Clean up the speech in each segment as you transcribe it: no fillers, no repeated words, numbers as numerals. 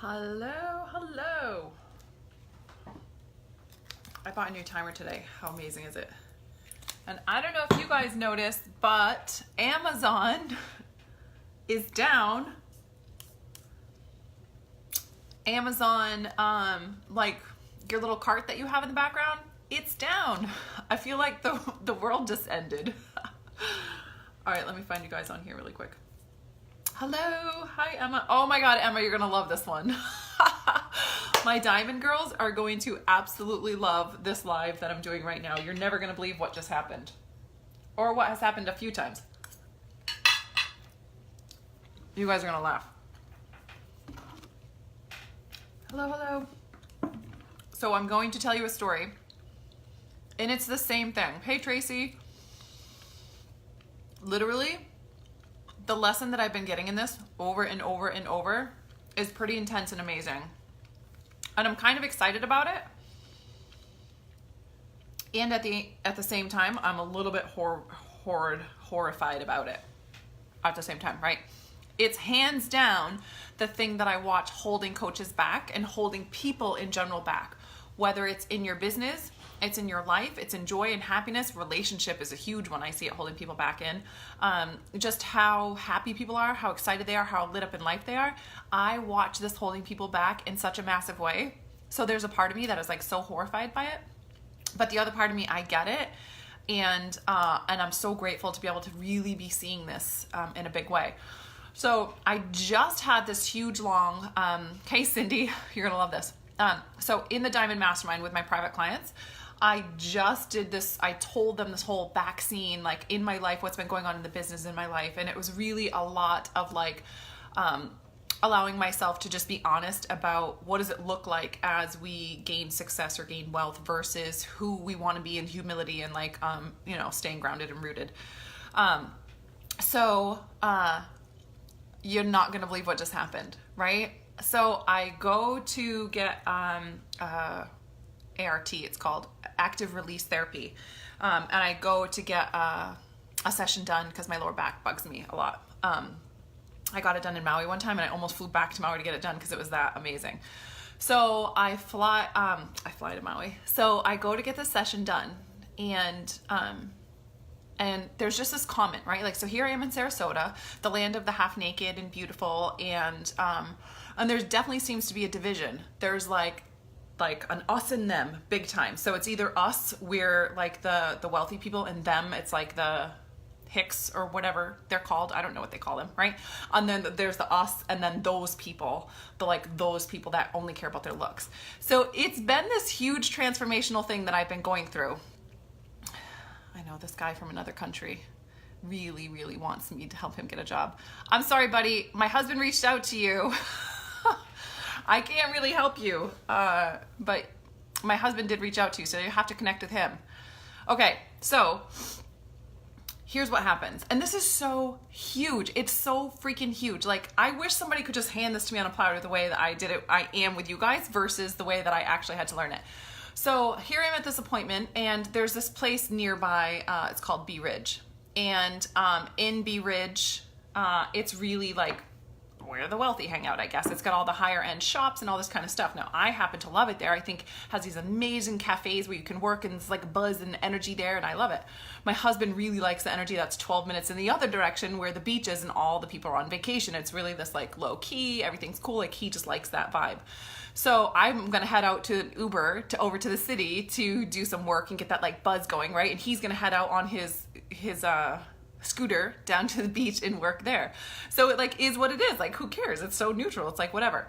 Hello, hello. I bought a new timer today. How amazing is it? And I don't know if you guys noticed, but Amazon is down. Amazon, like your little cart that you have in the background, it's down. I feel like the world just ended. All right, let me find you guys on here really quick. Hello, hi Emma. Oh my God, Emma, you're gonna love this one. My diamond girls are going to absolutely love this live that I'm doing right now. You're never gonna believe what just happened. Or what has happened a few times. You guys are gonna laugh. Hello, hello. So I'm going to tell you a story. And it's the same thing. Hey, Tracy. Literally, the lesson that I've been getting in this over and over and over is pretty intense and amazing. And I'm kind of excited about it. And at the same time, I'm a little bit horrified about it at the same time, right? It's hands down the thing that I watch holding coaches back and holding people in general back. Whether it's in your business, it's in your life, it's in joy and happiness. Relationship is a huge one. I see it holding people back in. Just how happy people are, how excited they are, how lit up in life they are. I watch this holding people back in such a massive way. So there's a part of me that is like so horrified by it. But the other part of me, I get it. And I'm so grateful to be able to really be seeing this in a big way. So I just had this huge long, hey Cindy, you're gonna love this. So in the Diamond Mastermind with my private clients, I just did this, I told them this whole back scene, like in my life, what's been going on in the business in my life. And it was really a lot of like, allowing myself to just be honest about what does it look like as we gain success or gain wealth versus who we want to be in humility and like, staying grounded and rooted. You're not going to believe what just happened, right? So I go to get ART, it's called active release therapy. And I go to get a session done because my lower back bugs me a lot. I got it done in Maui one time and I almost flew back to Maui to get it done because it was that amazing. So I fly to Maui. So I go to get this session done and there's just this comment, right? Like, so here I am in Sarasota, the land of the half naked and beautiful. And there definitely seems to be a division. There's like an us and them big time. So it's either us, we're like the wealthy people, and them, it's like the Hicks or whatever they're called. I don't know what they call them, right? And then there's the us and then those people, those people that only care about their looks. So it's been this huge transformational thing that I've been going through. I know this guy from another country really, really wants me to help him get a job. I'm sorry, buddy. My husband reached out to you. I can't really help you, but my husband did reach out to you, so you have to connect with him. Okay, so here's what happens. And this is so huge. It's so freaking huge. Like, I wish somebody could just hand this to me on a platter the way that I did it. I am with you guys versus the way that I actually had to learn it. So here I am at this appointment, and there's this place nearby. It's called Bee Ridge. And in Bee Ridge, it's really like where the wealthy hang out, I guess. It's got all the higher end shops and all this kind of stuff. Now, I happen to love it there. I think it has these amazing cafes where you can work and it's like buzz and energy there, and I love it. My husband really likes the energy that's 12 minutes in the other direction where the beach is and all the people are on vacation. It's really this like low key, everything's cool. Like, he just likes that vibe. So I'm gonna head out to an Uber over to the city to do some work and get that like buzz going, right? And he's gonna head out on his scooter down to the beach and work there. So it like is what it is. Like, who cares? It's so neutral. It's like whatever.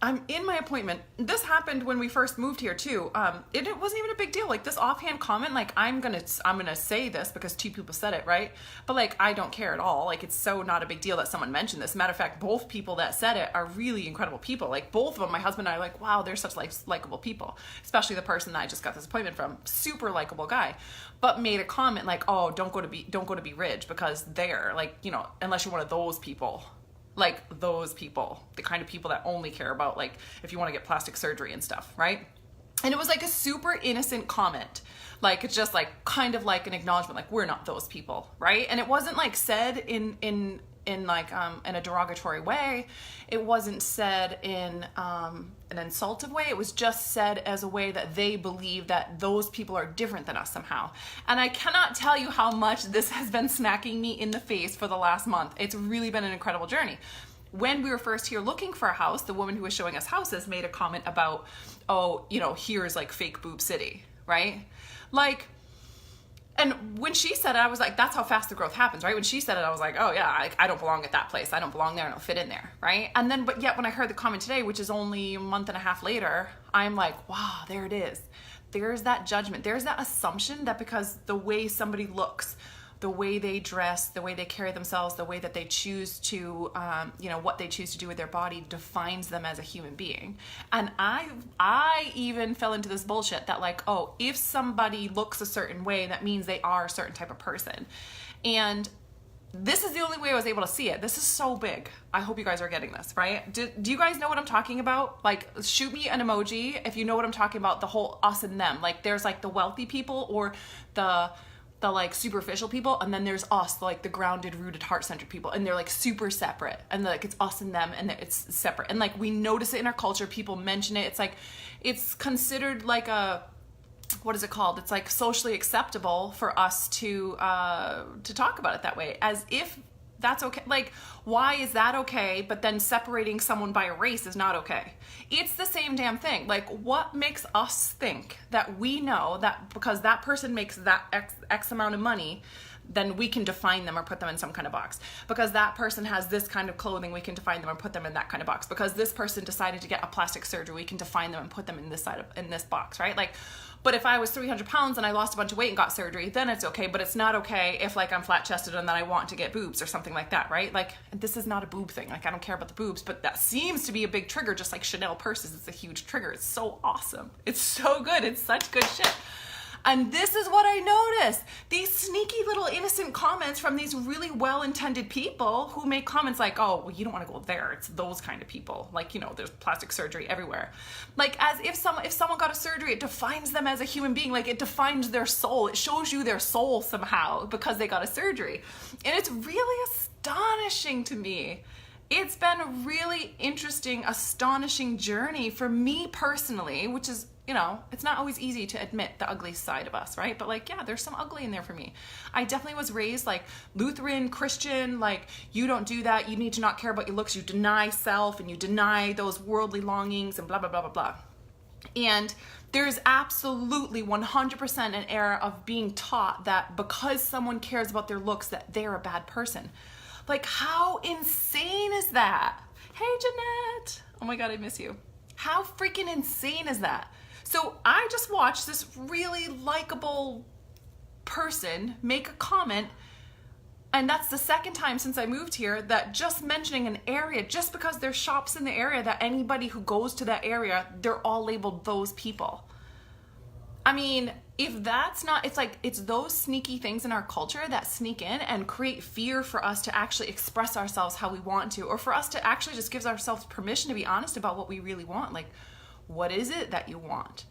I'm in my appointment. This happened when we first moved here too. It wasn't even a big deal. Like, this offhand comment, like I'm gonna say this because two people said it, right? But like, I don't care at all. Like, it's so not a big deal that someone mentioned this. Matter of fact, both people that said it are really incredible people. Like, both of them, my husband and I are like, wow, they're such likable people. Especially the person that I just got this appointment from, super likable guy, but made a comment like, oh, don't go to Bee Ridge because they're like, unless you're one of those people. Like, those people, the kind of people that only care about, like, if you want to get plastic surgery and stuff, right? And it was like a super innocent comment. Like, it's just like kind of like an acknowledgement, like, we're not those people, right? And it wasn't like said in in like in a derogatory way. It wasn't said in an insultive way. It was just said as a way that they believe that those people are different than us somehow. And I cannot tell you how much this has been smacking me in the face for the last month. It's really been an incredible journey. When we were first here looking for a house, the woman who was showing us houses made a comment about, oh, you know, here's like fake boob city, right? Like, and when she said it, I was like, that's how fast the growth happens, right? When she said it, I was like, oh yeah, I don't belong at that place. I don't belong there. I don't fit in there, right? And then, but yet when I heard the comment today, which is only a month and a half later, I'm like, wow, there it is. There's that judgment. There's that assumption that because the way somebody looks, the way they dress, the way they carry themselves, the way that they choose to, you know, what they choose to do with their body defines them as a human being. And I even fell into this bullshit that like, oh, if somebody looks a certain way, that means they are a certain type of person. And this is the only way I was able to see it. This is so big. I hope you guys are getting this, right? Do you guys know what I'm talking about? Like, shoot me an emoji if you know what I'm talking about, the whole us and them. Like, there's like the wealthy people or the like superficial people, and then there's us, like the grounded, rooted, heart-centered people, and they're like super separate, and like it's us and them, and it's separate, and like we notice it in our culture. People mention it. It's like it's considered like a, what is it called? It's like socially acceptable for us to talk about it that way, as if that's okay. Like, why is that okay? But then separating someone by a race is not okay. It's the same damn thing. Like, what makes us think that we know that because that person makes that X amount of money, then we can define them or put them in some kind of box? Because that person has this kind of clothing, we can define them and put them in that kind of box. Because this person decided to get a plastic surgery, we can define them and put them in this box, right? Like, but if I was 300 pounds and I lost a bunch of weight and got surgery, then it's okay. But it's not okay if like I'm flat chested and then I want to get boobs or something like that, right? Like, this is not a boob thing. Like, I don't care about the boobs, but that seems to be a big trigger, just like Chanel purses. It's a huge trigger. It's so awesome. It's so good. It's such good shit. And this is what I noticed. These sneaky little innocent comments from these really well-intended people who make comments like, oh, well, you don't want to go there. It's those kind of people. Like, you know, there's plastic surgery everywhere. Like, as if someone got a surgery, it defines them as a human being. Like, it defines their soul. It shows you their soul somehow because they got a surgery. And it's really astonishing to me. It's been a really interesting, astonishing journey for me personally, which is, you know, it's not always easy to admit the ugly side of us, right? But like, yeah, there's some ugly in there for me. I definitely was raised like Lutheran, Christian, like, you don't do that. You need to not care about your looks. You deny self and you deny those worldly longings and blah, blah, blah, blah, blah. And there's absolutely 100% an era of being taught that because someone cares about their looks, that they're a bad person. Like, how insane is that? Hey, Jeanette. Oh my God, I miss you. How freaking insane is that? So I just watched this really likable person make a comment, and that's the second time since I moved here that just mentioning an area, just because there's shops in the area, that anybody who goes to that area, they're all labeled those people. I mean, if that's not, it's like, it's those sneaky things in our culture that sneak in and create fear for us to actually express ourselves how we want to, or for us to actually just give ourselves permission to be honest about what we really want. Like, what is it that you want?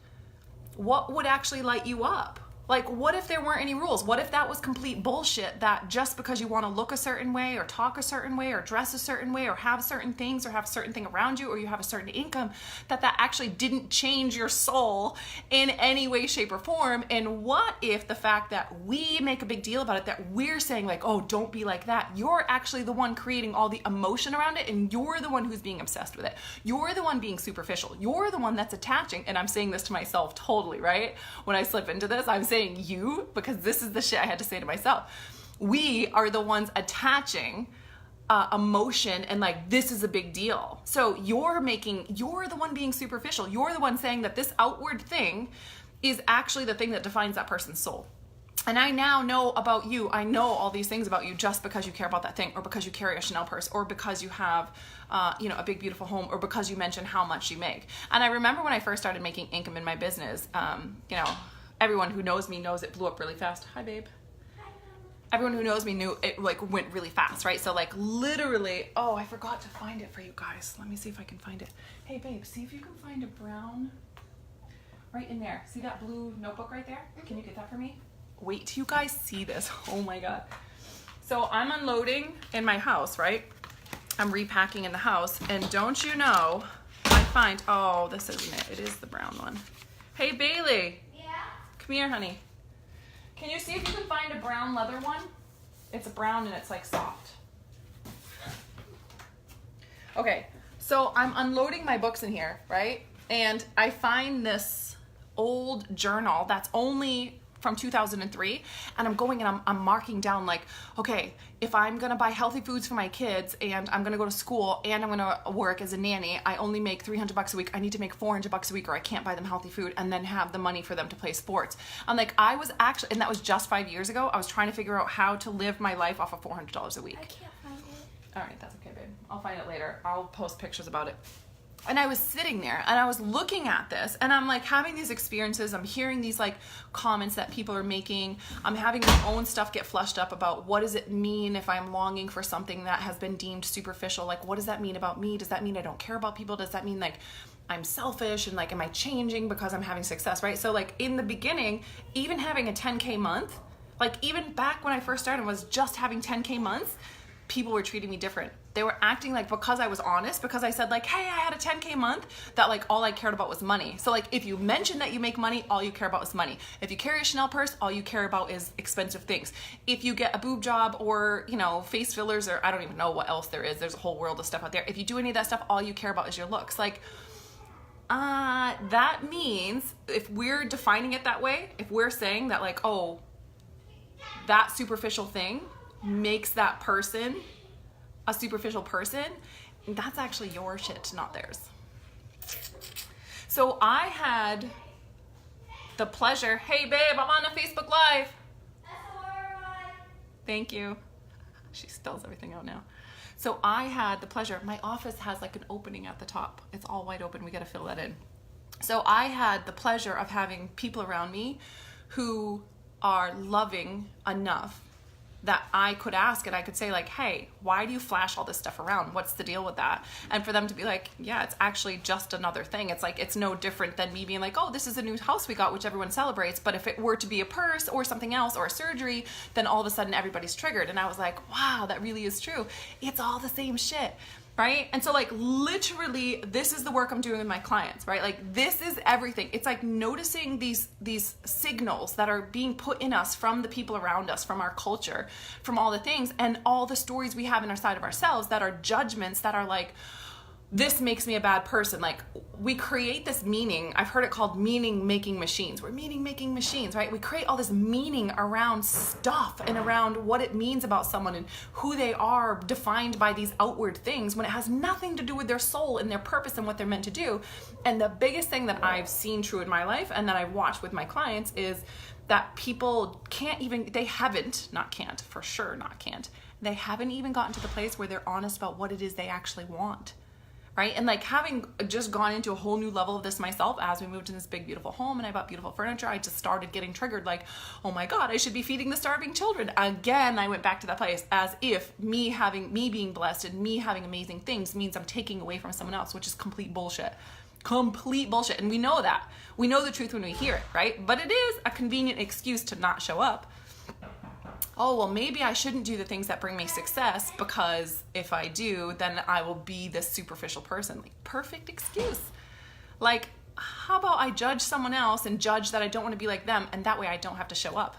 What would actually light you up? Like, what if there weren't any rules? What if that was complete bullshit, that just because you want to look a certain way or talk a certain way or dress a certain way or have certain things or have a certain thing around you or you have a certain income, that actually didn't change your soul in any way, shape, or form? And what if the fact that we make a big deal about it, that we're saying like, oh, don't be like that, you're actually the one creating all the emotion around it, and you're the one who's being obsessed with it. You're the one being superficial. You're the one that's attaching. And I'm saying this to myself totally, right? When I slip into this, I'm saying you, because this is the shit I had to say to myself. We are the ones attaching emotion and like, this is a big deal. So you're the one being superficial. You're the one saying that this outward thing is actually the thing that defines that person's soul. And I now know about you. I know all these things about you just because you care about that thing, or because you carry a Chanel purse, or because you have, you know, a big, beautiful home, or because you mention how much you make. And I remember when I first started making income in my business, you know, everyone who knows me knows it blew up really fast. Hi, babe. Hi. Everyone who knows me knew it like went really fast, right? So like literally, oh, I forgot to find it for you guys. Let me see if I can find it. Hey, babe, see if you can find a brown right in there. See that blue notebook right there? Can you get that for me? Wait till you guys see this. Oh my God. So I'm unloading in my house, right? I'm repacking in the house, and don't you know, I find, oh, this isn't it. It is the brown one. Hey, Bailey. Yeah? Come here, honey. Can you see if you can find a brown leather one? It's a brown and it's like soft. Okay, so I'm unloading my books in here, right? And I find this old journal that's only from 2003, and I'm going and I'm marking down like, okay, if I'm gonna buy healthy foods for my kids and I'm gonna go to school and I'm gonna work as a nanny, I only make $300 a week. I need to make $400 a week or I can't buy them healthy food and then have the money for them to play sports. I'm like, I was actually, and that was just 5 years ago, I was trying to figure out how to live my life off of $400 a week. I can't find it. All right, that's okay, babe. I'll find it later. I'll post pictures about it. And I was sitting there and I was looking at this and I'm like having these experiences. I'm hearing these like comments that people are making. I'm having my own stuff get flushed up about what does it mean if I'm longing for something that has been deemed superficial? Like, what does that mean about me? Does that mean I don't care about people? Does that mean like I'm selfish and like, am I changing because I'm having success, right? So like in the beginning, even having a 10K month, like even back when I first started was just having 10K months, people were treating me different. They were acting like, because I was honest, because I said like, hey, I had a 10K month, that like all I cared about was money. So like if you mention that you make money, all you care about is money. If you carry a Chanel purse, all you care about is expensive things. If you get a boob job or, you know, face fillers, or I don't even know what else there is. There's a whole world of stuff out there. If you do any of that stuff, all you care about is your looks. Like, that means if we're defining it that way, if we're saying that like, oh, that superficial thing makes that person a superficial person, that's actually your shit, not theirs. So I had the pleasure, hey babe, I'm on a Facebook Live. Thank you. She spells everything out now. So I had the pleasure, my office has like an opening at the top. It's all wide open, we gotta fill that in. So I had the pleasure of having people around me who are loving enough that I could ask and I could say like, hey, why do you flash all this stuff around? What's the deal with that? And for them to be like, yeah, it's actually just another thing. It's like, it's no different than me being like, oh, this is a new house we got, which everyone celebrates. But if it were to be a purse or something else or a surgery, then all of a sudden everybody's triggered. And I was like, wow, that really is true. It's all the same shit. Right? And so like literally this is the work I'm doing with my clients, right? Like this is everything. It's like noticing these signals that are being put in us from the people around us, from our culture, from all the things and all the stories we have in our side of ourselves that are judgments that are like, this makes me a bad person. Like we create this meaning. I've heard it called meaning making machines. We're meaning making machines, right? We create all this meaning around stuff and around what it means about someone and who they are defined by these outward things when it has nothing to do with their soul and their purpose and what they're meant to do. And the biggest thing that I've seen true in my life and that I've watched with my clients is that people can't even, they haven't, not can't, for sure not can't, they haven't even gotten to the place where they're honest about what it is they actually want. Right? And like having just gone into a whole new level of this myself as we moved in this big, beautiful home and I bought beautiful furniture, I just started getting triggered like, oh my God, I should be feeding the starving children. Again, I went back to that place as if me being blessed and me having amazing things means I'm taking away from someone else, which is complete bullshit. Complete bullshit. And we know that. We know the truth when we hear it, right? But it is a convenient excuse to not show up. Oh, well, maybe I shouldn't do the things that bring me success because if I do, then I will be this superficial person. Like, perfect excuse. Like, how about I judge someone else and judge that I don't want to be like them and that way I don't have to show up?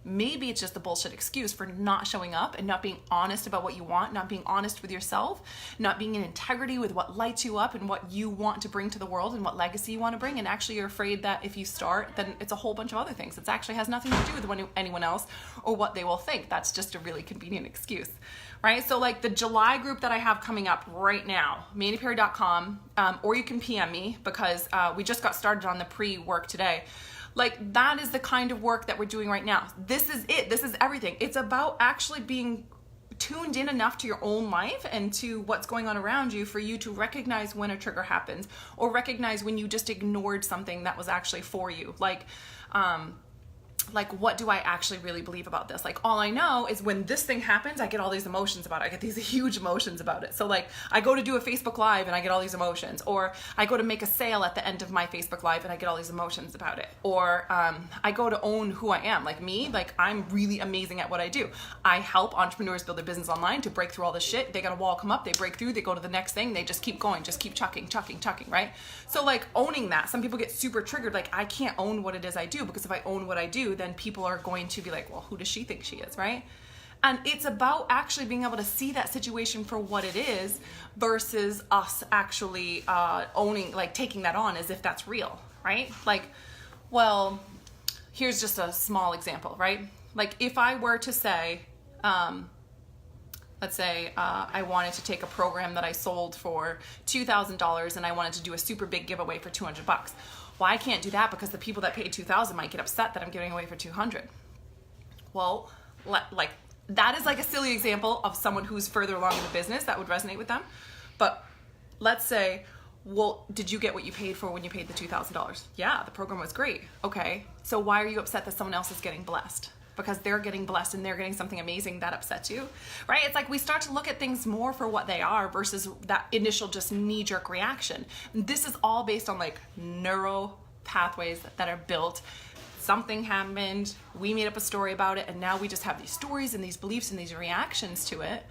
Maybe it's just a bullshit excuse for not showing up and not being honest about what you want, not being honest with yourself, not being in integrity with what lights you up and what you want to bring to the world and what legacy you want to bring. And actually you're afraid that if you start, then it's a whole bunch of other things. It actually has nothing to do with anyone else or what they will think. That's just a really convenient excuse, right? So like the July group that I have coming up right now, mandyperry.com, or you can PM me because we just got started on the pre-work today. Like that is the kind of work that we're doing right now. This is it. This is everything. It's about actually being tuned in enough to your own life and to what's going on around you for you to recognize when a trigger happens or recognize when you just ignored something that was actually for you. Like, like, what do I actually really believe about this? Like, all I know is when this thing happens, I get all these emotions about it. I get these huge emotions about it. So like, I go to do a Facebook Live and I get all these emotions, or I go to make a sale at the end of my Facebook Live and I get all these emotions about it. Or I go to own who I am. Like me, like I'm really amazing at what I do. I help entrepreneurs build their business online to break through all this shit. They got a wall come up, they break through, they go to the next thing, they just keep going, just keep chucking, right? So like owning that, some people get super triggered, like I can't own what it is I do, because if I own what I do, then people are going to be like, well, who does she think she is, right? And it's about actually being able to see that situation for what it is versus us actually owning, like taking that on as if that's real, right? Like, well, here's just a small example, right? Like if I were to say, let's say I wanted to take a program that I sold for $2,000 and I wanted to do a super big giveaway for $200. Well, I can't do that because the people that paid $2,000 might get upset that I'm giving away for $200. Well, like that is like a silly example of someone who's further along in the business that would resonate with them. But let's say, well, did you get what you paid for when you paid the $2,000? Yeah, the program was great. Okay, so why are you upset that someone else is getting blessed? Because they're getting blessed and they're getting something amazing that upsets you, right? It's like we start to look at things more for what they are versus that initial just knee-jerk reaction. This is all based on like neural pathways that are built. Something happened, we made up a story about it, and now we just have these stories and these beliefs and these reactions to it,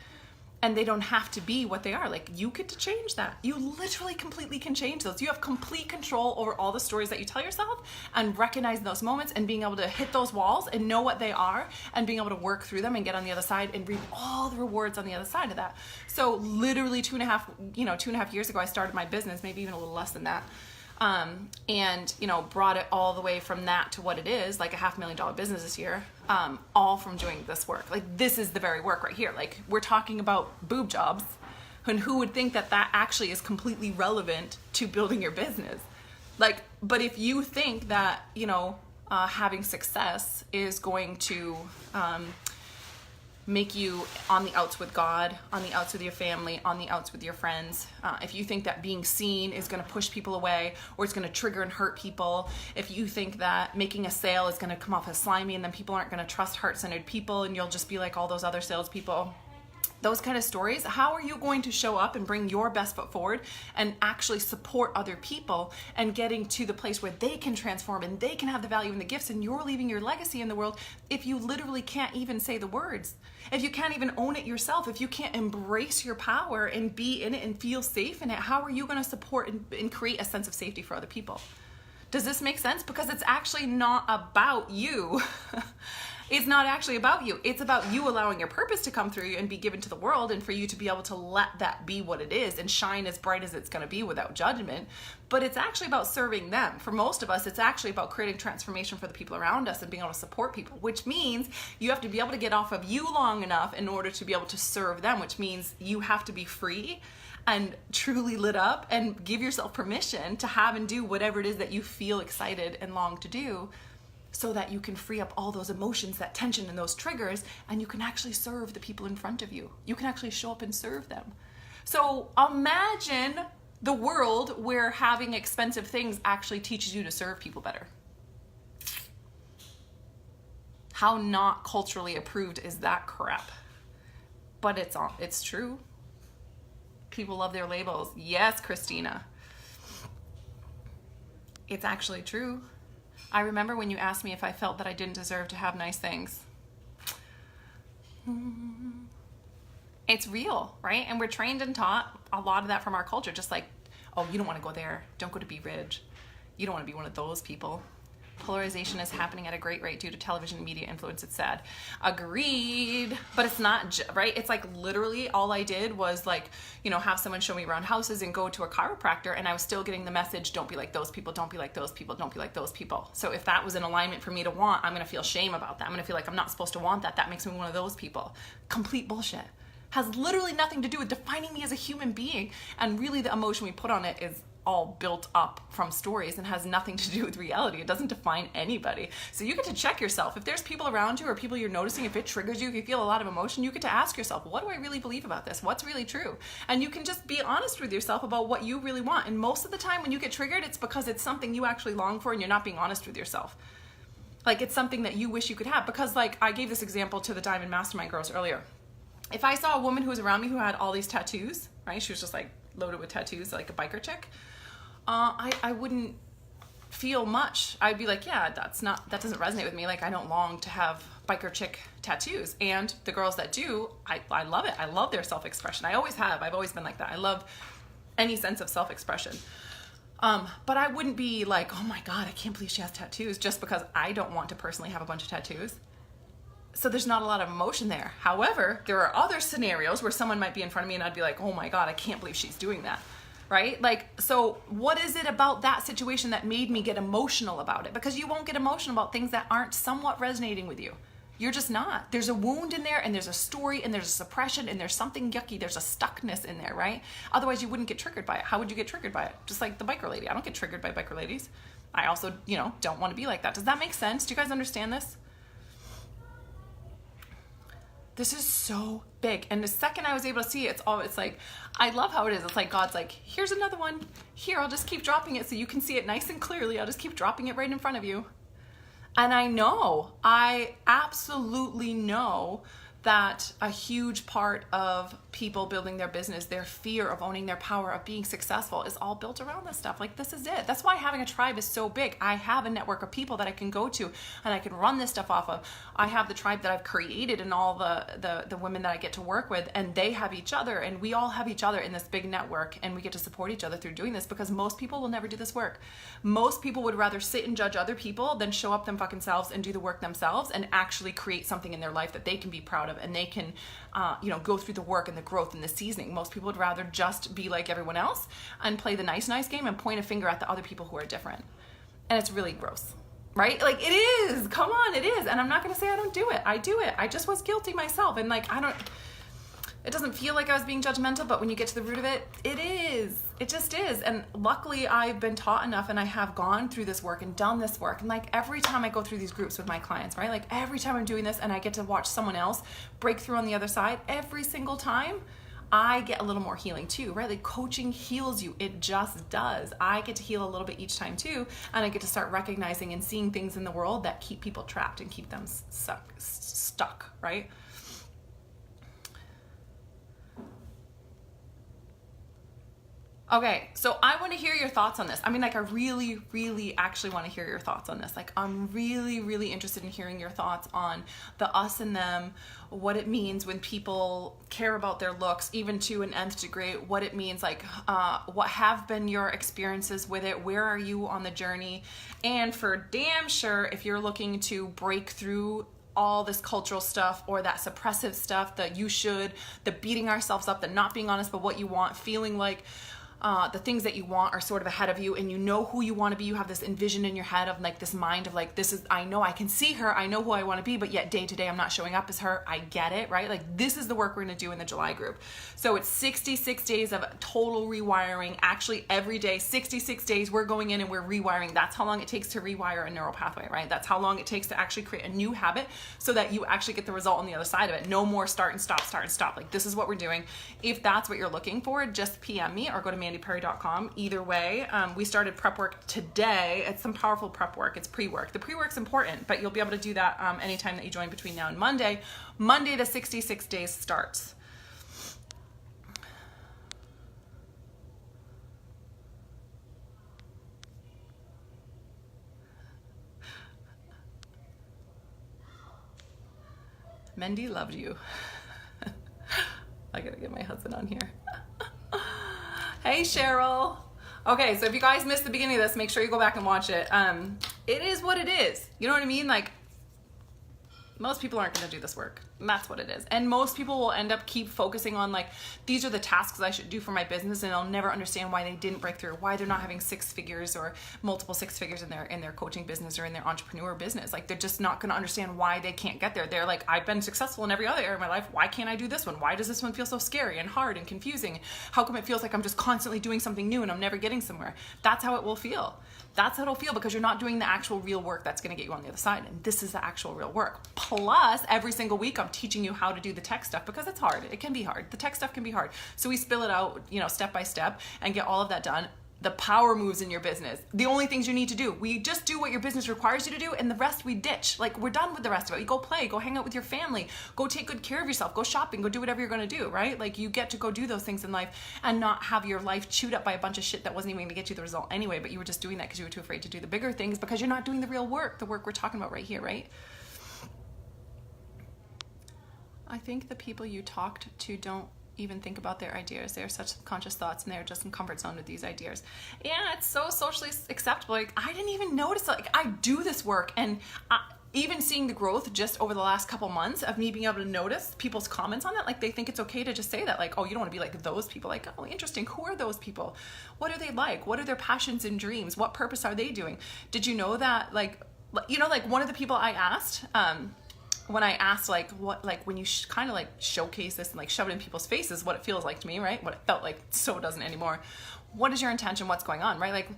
and they don't have to be what they are. Like, you get to change that. You literally completely can change those. You have complete control over all the stories that you tell yourself, and recognize those moments and being able to hit those walls and know what they are and being able to work through them and get on the other side and reap all the rewards on the other side of that. So literally 2.5 years ago, I started my business, maybe even a little less than that. And brought it all the way from that to what it is, like a $500,000 business this year, all from doing this work. Like, this is the very work right here. Like, we're talking about boob jobs, and who would think that that actually is completely relevant to building your business? Like, but if you think that, having success is going to, make you on the outs with God, on the outs with your family, on the outs with your friends. If you think that being seen is going to push people away, or it's going to trigger and hurt people, if you think that making a sale is going to come off as slimy and then people aren't going to trust heart-centered people and you'll just be like all those other salespeople, those kind of stories, how are you going to show up and bring your best foot forward and actually support other people and getting to the place where they can transform and they can have the value and the gifts and you're leaving your legacy in the world if you literally can't even say the words, if you can't even own it yourself, if you can't embrace your power and be in it and feel safe in it? How are you going to support and create a sense of safety for other people? Does this make sense? Because it's actually not about you. It's not actually about you. It's about you allowing your purpose to come through you and be given to the world, and for you to be able to let that be what it is and shine as bright as it's going to be without judgment. But it's actually about serving them. For most of us, it's actually about creating transformation for the people around us and being able to support people, which means you have to be able to get off of you long enough in order to be able to serve them, which means you have to be free and truly lit up and give yourself permission to have and do whatever it is that you feel excited and long to do, so that you can free up all those emotions, that tension and those triggers, and you can actually serve the people in front of you. You can actually show up and serve them. So imagine the world where having expensive things actually teaches you to serve people better. How not culturally approved is that crap? But it's true. People love their labels. Yes, Christina. It's actually true. I remember when you asked me if I felt that I didn't deserve to have nice things. It's real, right? And we're trained and taught a lot of that from our culture. Just like, oh, you don't want to go there. Don't go to Be Ridge. You don't want to be one of those people. Polarization is happening at a great rate due to television and media influence. It's sad. Agreed. But it's not, right? It's like literally all I did was like, have someone show me around houses and go to a chiropractor, and I was still getting the message, don't be like those people, don't be like those people, don't be like those people. So if that was an alignment for me to want, I'm going to feel shame about that. I'm going to feel like I'm not supposed to want that. That makes me one of those people. Complete bullshit. Has literally nothing to do with defining me as a human being. And really the emotion we put on it is all built up from stories and has nothing to do with reality. It doesn't define anybody. So you get to check yourself. If there's people around you or people you're noticing, if it triggers you, if you feel a lot of emotion, you get to ask yourself, what do I really believe about this? What's really true? And you can just be honest with yourself about what you really want. And most of the time when you get triggered, it's because it's something you actually long for and you're not being honest with yourself. Like it's something that you wish you could have, because like I gave this example to the Diamond Mastermind girls earlier. If I saw a woman who was around me who had all these tattoos, right? She was just like loaded with tattoos, like a biker chick. I wouldn't feel much. I'd be like, yeah, that doesn't resonate with me. Like I don't long to have biker chick tattoos. And the girls that do, I love it. I love their self-expression. I always have. I've always been like that. I love any sense of self-expression. But I wouldn't be like, oh my God, I can't believe she has tattoos, just because I don't want to personally have a bunch of tattoos. So there's not a lot of emotion there. However, there are other scenarios where someone might be in front of me and I'd be like, oh my God, I can't believe she's doing that. Right? Like, so what is it about that situation that made me get emotional about it? Because you won't get emotional about things that aren't somewhat resonating with you. You're just not. There's a wound in there, and there's a story, and there's a suppression, and there's something yucky. There's a stuckness in there, right? Otherwise, you wouldn't get triggered by it. How would you get triggered by it? Just like the biker lady. I don't get triggered by biker ladies. I also, don't want to be like that. Does that make sense? Do you guys understand this? This is so big. And the second I was able to see it, it's like, I love how it is. It's like God's like, here's another one. Here, I'll just keep dropping it so you can see it nice and clearly. I'll just keep dropping it right in front of you. And I absolutely know that a huge part of people building their business, their fear of owning their power, of being successful, is all built around this stuff. Like, this is it. That's why having a tribe is so big. I have a network of people that I can go to and I can run this stuff off of. I have the tribe that I've created and all the women that I get to work with, and they have each other, and we all have each other in this big network, and we get to support each other through doing this, because most people will never do this work. Most people would rather sit and judge other people than show up them fucking selves and do the work themselves and actually create something in their life that they can be proud of, and they can go through the work and the growth and the seasoning. Most people would rather just be like everyone else and play the nice game and point a finger at the other people who are different. And it's really gross, right? Like, it is. Come on, it is. And I'm not going to say I don't do it. I do it. I just was guilty myself. And like, it doesn't feel like I was being judgmental, but when you get to the root of it, it is. It just is. And luckily I've been taught enough, and I have gone through this work and done this work. And like, every time I go through these groups with my clients, right? Like, every time I'm doing this and I get to watch someone else break through on the other side, every single time I get a little more healing too, right? Like, coaching heals you. It just does. I get to heal a little bit each time too. And I get to start recognizing and seeing things in the world that keep people trapped and keep them stuck, right? Okay, so I want to hear your thoughts on this. I mean, like, I really, really actually want to hear your thoughts on this. Like, I'm really, really interested in hearing your thoughts on the us and them, what it means when people care about their looks, even to an nth degree, what it means, like, what have been your experiences with it, where are you on the journey, and for damn sure, if you're looking to break through all this cultural stuff or that suppressive stuff, the beating ourselves up, the not being honest about what you want, feeling like the things that you want are sort of ahead of you, and you know who you want to be. You have this envision in your head of like this mind of like, I know I can see her, I know who I want to be, but yet day to day I'm not showing up as her. I get it, right? Like, this is the work we're going to do in the July group. So it's 66 days of total rewiring. Actually, every day, 66 days, we're going in and we're rewiring. That's how long it takes to rewire a neural pathway, right? That's how long it takes to actually create a new habit so that you actually get the result on the other side of it. No more start and stop. Like, this is what we're doing. If that's what you're looking for, just PM me or go to mandyperry.com. Either way, we started prep work today. It's some powerful prep work. It's pre-work. The pre-work's important, but you'll be able to do that anytime that you join between now and Monday. Monday, the 66 days starts. Mendy loved you. I gotta get my husband on here. Hey, Cheryl. Okay, so if you guys missed the beginning of this, make sure you go back and watch it. It is what it is. You know what I mean? Like, most people aren't going to do this work. And that's what it is. And most people will end up keep focusing on like, these are the tasks I should do for my business, and they'll never understand why they didn't break through, why they're not having 6 figures or multiple 6 figures in their coaching business or in their entrepreneur business. Like, they're just not going to understand why they can't get there. They're like, I've been successful in every other area of my life. Why can't I do this one? Why does this one feel so scary and hard and confusing? How come it feels like I'm just constantly doing something new and I'm never getting somewhere? That's how it will feel. That's how it'll feel, because you're not doing the actual real work that's going to get you on the other side. And this is the actual real work. Plus, every single week, I'm teaching you how to do the tech stuff, because it's hard. It can be hard. The tech stuff can be hard. So we spill it out, step by step, and get all of that done. the power moves in your business, the only things you need to do. We just do what your business requires you to do, and the rest we ditch. Like, we're done with the rest of it. You go play, go hang out with your family, go take good care of yourself, go shopping, go do whatever you're gonna do, right? Like, you get to go do those things in life and not have your life chewed up by a bunch of shit that wasn't even gonna get you the result anyway, but you were just doing that because you were too afraid to do the bigger things because you're not doing the real work, the work we're talking about right here, right? I think the people you talked to don't even think about their ideas. They are such subconscious thoughts and they're just in comfort zone with these ideas. Yeah, it's so socially acceptable. Like, I didn't even notice it. Like, I do this work, and even seeing the growth just over the last couple months of me being able to notice people's comments on that, like, they think it's okay to just say that, like, oh, you don't want to be like those people. Like, oh, interesting. Who are those people? What are they like? What are their passions and dreams? What purpose are they doing? Did you know that, like, you know, like, one of the people I asked, when I asked, like, what, like, when you kind of like showcase this and like shove it in people's faces, what it feels like to me, right? What it felt like, so it doesn't anymore. What is your intention? What's going on, right? Like,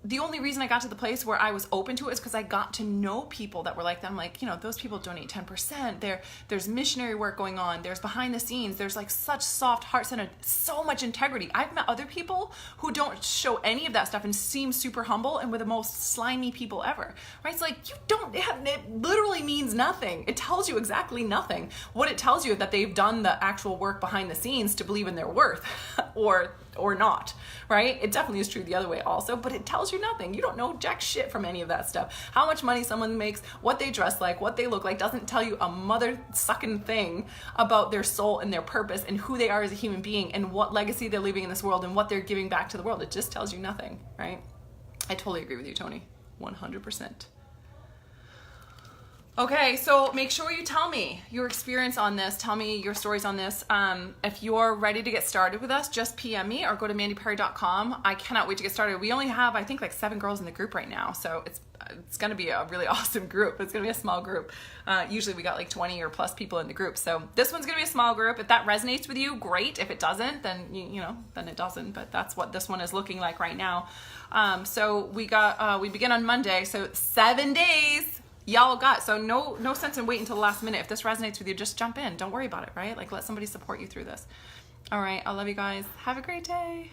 the only reason I got to the place where I was open to it is because I got to know people that were like them. Like, you know, those people donate 10%. There's missionary work going on. There's behind the scenes. There's like such soft hearts and so much integrity. I've met other people who don't show any of that stuff and seem super humble and were the most slimy people ever, right? It's like, you don't, it literally means nothing. It tells you exactly nothing. What it tells you is that they've done the actual work behind the scenes to believe in their worth or not, right? It definitely is true the other way also, but it tells you nothing. You don't know jack shit from any of that stuff. How much money someone makes, what they dress like, what they look like, doesn't tell you a mother sucking thing about their soul and their purpose and who they are as a human being and what legacy they're leaving in this world and what they're giving back to the world. It just tells you nothing, right? I totally agree with you, Tony. 100%. Okay, so make sure you tell me your experience on this. Tell me your stories on this. If you're ready to get started with us, just PM me or go to mandyperry.com. I cannot wait to get started. We only have, I think, like 7 girls in the group right now, so it's going to be a really awesome group. It's going to be a small group. Usually we got like 20 or plus people in the group, so this one's going to be a small group. If that resonates with you, great. If it doesn't, then you know, then it doesn't. But that's what this one is looking like right now. So we begin on Monday, so 7 days. Y'all got, so no sense in waiting until the last minute. If this resonates with you, just jump in. Don't worry about it, right? Like, let somebody support you through this. All right, I love you guys. Have a great day.